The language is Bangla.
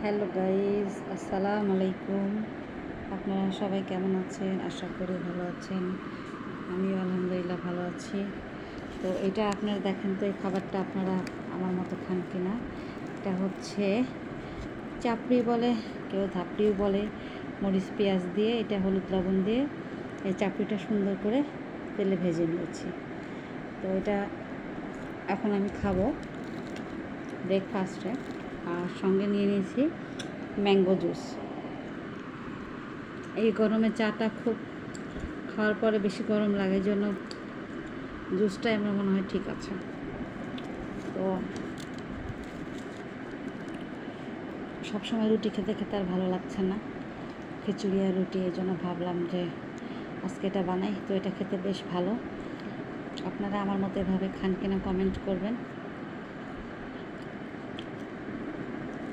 হ্যালো গাইজ, আসসালামু আলাইকুম। আপনারা সবাই কেমন আছেন? আশা করি ভালো আছেন। আমিও আলহামদুলিল্লাহ ভালো আছি। তো এটা আপনারা দেখেন তো, এই খাবারটা আপনারা আমার মতো খান কি না। এটা হচ্ছে চাপড়ি বলে, কেউ ধাপড়িও বলে। মরিচ পেঁয়াজ দিয়ে, এটা হলুদ লবণ দিয়ে এই চাপড়িটা সুন্দর করে তেলে ভেজে নিয়েছি। তো এটা এখন আমি খাবো ব্রেকফাস্টে। আর সঙ্গে নিয়ে নিয়েছি ম্যাঙ্গো জুস। এই গরমে চাটা খুব খাওয়ার পরে বেশি গরম লাগে, জন্য জুসটাই আমার মনে হয় ঠিক আছে। তো সবসময় রুটি খেতে খেতে আর ভালো লাগছে না, খিচুড়ি আর রুটি, এই জন্য ভাবলাম যে আজকে এটা বানাই। তো এটা খেতে বেশ ভালো। আপনারা আমার মতো এভাবে খান কিনা কমেন্ট করবেন।